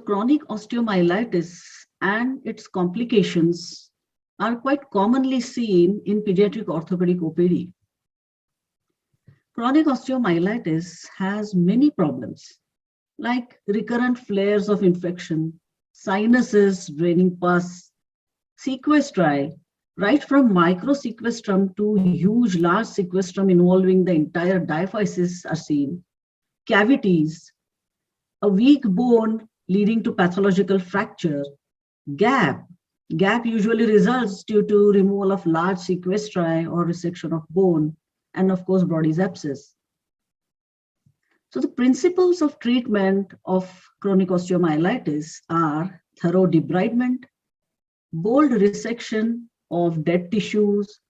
chronic osteomyelitis and its complications are quite commonly seen in pediatric orthopedic OPD. Chronic osteomyelitis has many problems like recurrent flares of infection, sinuses draining pus, sequestri, right from microsequestrum to huge large sequestrum involving the entire diaphysis are seen, cavities, a weak bone leading to pathological fracture, gap. Gap usually results due to removal of large sequestri or resection of bone, and of course, Brodie's abscess. So the principles of treatment of chronic osteomyelitis are thorough debridement, bold resection of dead tissues,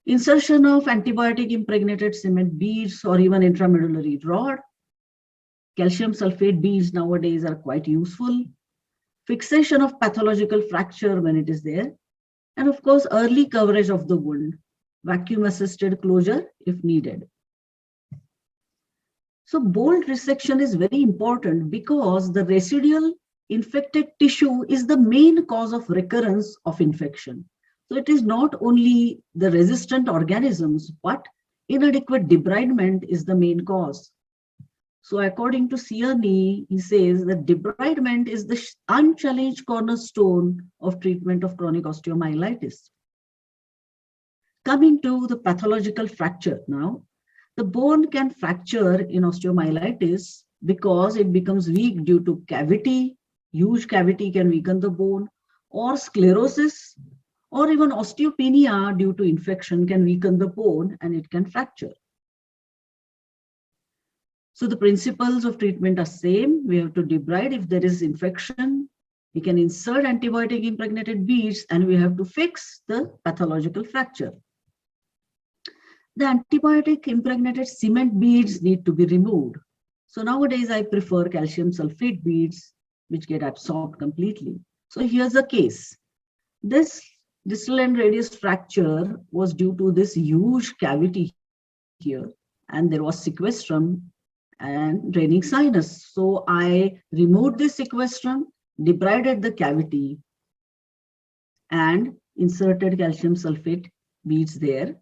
insertion of antibiotic impregnated cement beads or even intramedullary rod. Calcium sulfate beads nowadays are quite useful. Fixation of pathological fracture when it is there. And of course, early coverage of the wound, vacuum assisted closure if needed. So bold resection is very important because the residual infected tissue is the main cause of recurrence of infection. So it is not only the resistant organisms, but inadequate debridement is the main cause. So according to Ciani, he says that debridement is the unchallenged cornerstone of treatment of chronic osteomyelitis. Coming to the pathological fracture now, the bone can fracture in osteomyelitis because it becomes weak due to cavity. Huge cavity can weaken the bone, or sclerosis, or even osteopenia due to infection can weaken the bone and it can fracture. So the principles of treatment are same. We have to debride if there is infection. We can insert antibiotic impregnated beads and we have to fix the pathological fracture. The antibiotic impregnated cement beads need to be removed. So nowadays I prefer calcium sulfate beads which get absorbed completely. So here's a case. This distal end radius fracture was due to this huge cavity here, and there was sequestrum and draining sinus. So I removed this sequestrum, debrided the cavity, and inserted calcium sulfate beads there.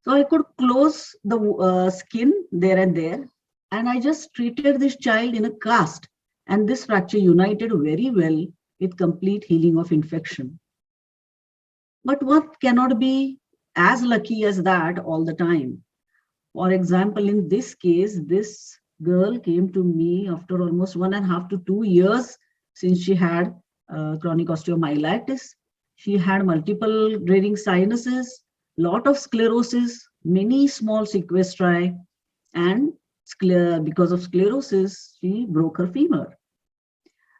So I could close the skin there and there, and I just treated this child in a cast, and this fracture united very well with complete healing of infection. But one cannot be as lucky as that all the time. For example, in this case, this girl came to me after almost 1.5 to 2 years since she had chronic osteomyelitis. She had multiple draining sinuses, lot of sclerosis, many small sequestri, and because of sclerosis, she broke her femur.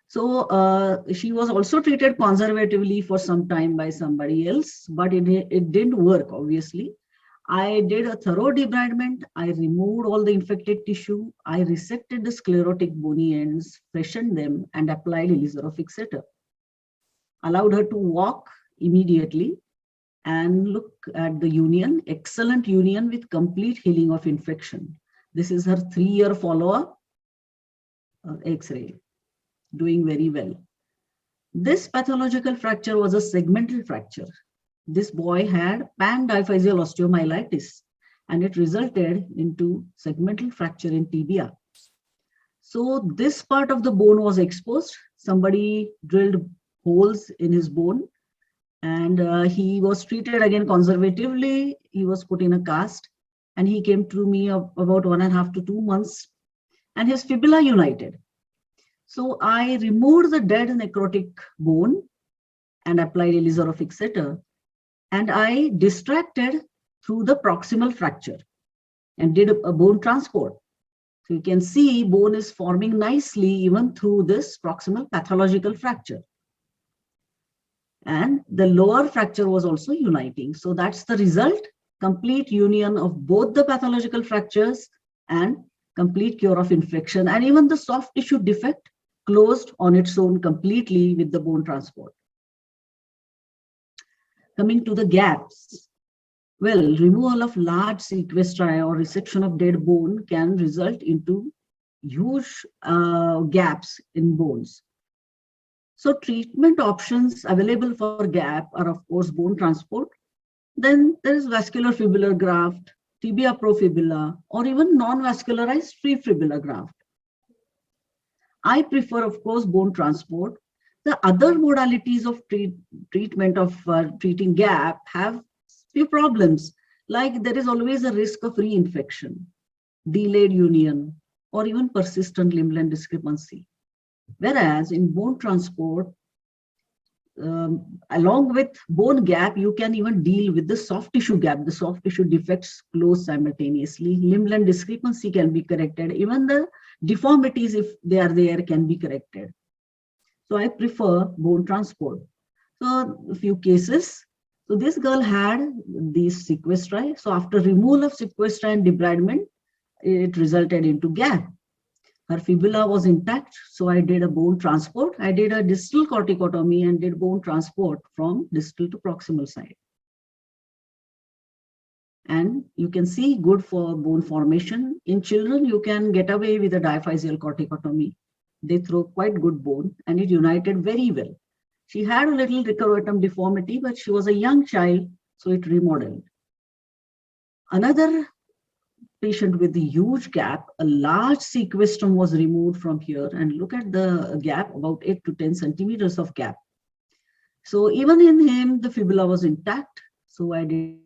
So she was also treated conservatively for some time by somebody else, but it didn't work, obviously. I did a thorough debridement. I removed all the infected tissue. I resected the sclerotic bony ends, freshened them, and applied Ilizarov fixator. Allowed her to walk immediately, and look at the union, excellent union with complete healing of infection. This is her 3-year follow-up X-ray, doing very well. This pathological fracture was a segmental fracture. This boy had pan-diphyseal osteomyelitis, and it resulted into segmental fracture in tibia. So this part of the bone was exposed. Somebody drilled holes in his bone, and he was treated again conservatively. He was put in a cast, and he came to me about 1.5 to 2 months, and his fibula united. So I removed the dead necrotic bone and applied Ilizarov fixator, and I distracted through the proximal fracture and did a bone transport. So you can see bone is forming nicely even through this proximal pathological fracture. And the lower fracture was also uniting. So that's the result, complete union of both the pathological fractures and complete cure of infection. And even the soft tissue defect closed on its own completely with the bone transport. Coming to the gaps. Well, removal of large sequestri or resection of dead bone can result into huge gaps in bones. So treatment options available for gap are, of course, bone transport. Then there is vascular fibular graft, tibia pro fibula, or even non-vascularized free fibular graft. I prefer, of course, bone transport. The other modalities of treatment of treating gap have few problems, like there is always a risk of reinfection, delayed union, or even persistent limb-length discrepancy. Whereas in bone transport, along with bone gap, you can even deal with the soft tissue gap. The soft tissue defects close simultaneously. Limb-length discrepancy can be corrected. Even the deformities, if they are there, can be corrected. So I prefer bone transport. So a few cases. So this girl had these sequestri. So after removal of sequestri and debridement, it resulted into gap. Her fibula was intact, so I did a bone transport. I did a distal corticotomy and did bone transport from distal to proximal side. And you can see good for bone formation. In children, you can get away with a diaphyseal corticotomy. They throw quite good bone and it united very well. She had a little recurvatum deformity, but she was a young child, so it remodeled. Another patient with a huge gap, a large sequestrum was removed from here, and look at the gap, about 8 to 10 centimeters of gap. So even in him, the fibula was intact. So I did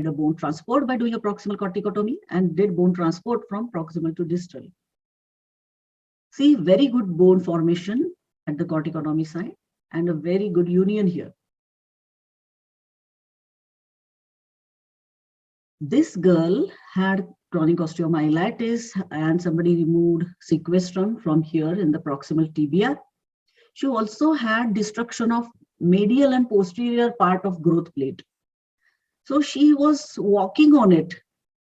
a bone transport by doing a proximal corticotomy and did bone transport from proximal to distal. See, very good bone formation at the corticotomy side and a very good union here. This girl had chronic osteomyelitis and somebody removed sequestrum from here in the proximal tibia. She also had destruction of medial and posterior part of growth plate. So she was walking on it.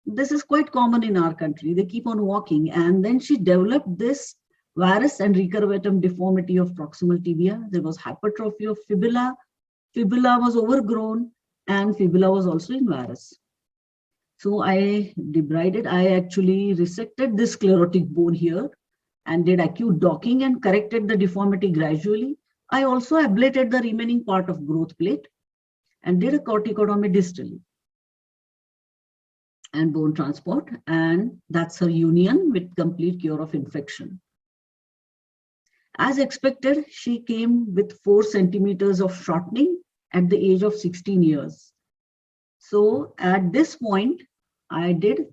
This is quite common in our country. They keep on walking, and then she developed this varus and recurvatum deformity of proximal tibia. There was hypertrophy of fibula. Fibula was overgrown and fibula was also in varus. So I debrided. I actually resected this sclerotic bone here and did acute docking and corrected the deformity gradually. I also ablated the remaining part of growth plate and did a corticotomy distally and bone transport, and that's her union with complete cure of infection. As expected, she came with 4 centimeters of shortening at the age of 16 years. So at this point, I did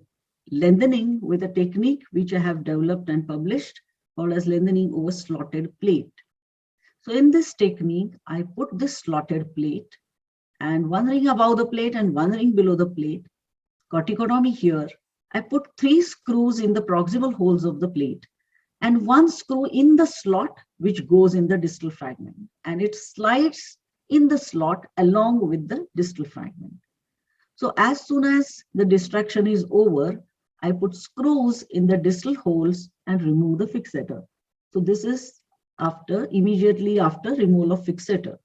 lengthening with a technique which I have developed and published called as lengthening over slotted plate. So in this technique, I put this slotted plate and one ring above the plate and one ring below the plate. Corticotomy here. I put 3 screws in the proximal holes of the plate and 1 screw in the slot which goes in the distal fragment, and it slides in the slot along with the distal fragment. So as soon as the distraction is over, I put screws in the distal holes and remove the fixator. So this is immediately after removal of fixator.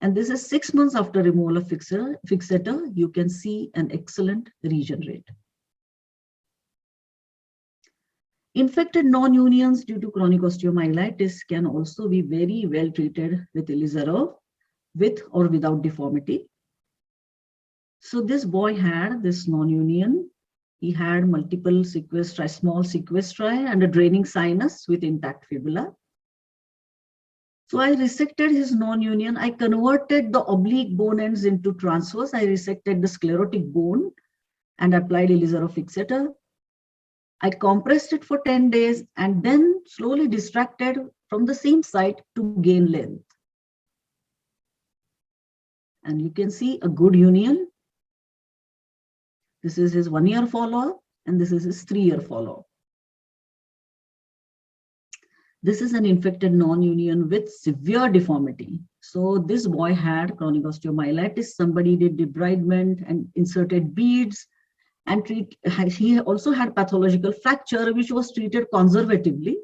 And this is 6 months after removal of fixator. You can see an excellent region rate. Infected non-unions due to chronic osteomyelitis can also be very well treated with Ilizarov, with or without deformity. So this boy had this non-union. He had multiple sequestri, small sequestri, and a draining sinus with intact fibula. So I resected his non-union. I converted the oblique bone ends into transverse. I resected the sclerotic bone and applied Ilizarov fixator. I compressed it for 10 days and then slowly distracted from the same site to gain length. And you can see a good union. This is his 1-year follow-up and this is his 3-year follow-up. This is an infected non-union with severe deformity. So this boy had chronic osteomyelitis. Somebody did debridement and inserted beads, and he also had pathological fracture, which was treated conservatively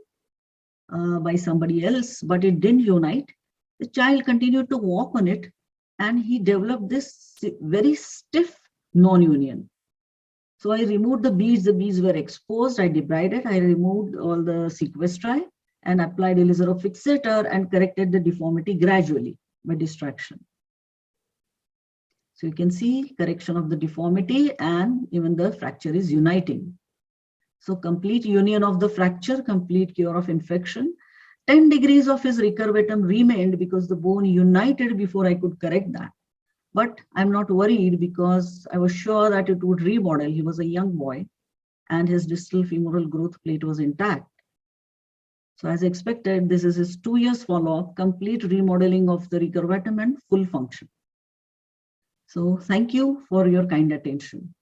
by somebody else, but it didn't unite. The child continued to walk on it, and he developed this very stiff non-union. So I removed the beads were exposed, I debrided, I removed all the sequestri and applied Ilizarov fixator and corrected the deformity gradually by distraction. So you can see correction of the deformity and even the fracture is uniting. So complete union of the fracture, complete cure of infection. 10 degrees of his recurvatum remained because the bone united before I could correct that. But I'm not worried because I was sure that it would remodel. He was a young boy and his distal femoral growth plate was intact. So as expected, this is his 2 years follow-up, complete remodeling of the recurvatum and full function. So thank you for your kind attention.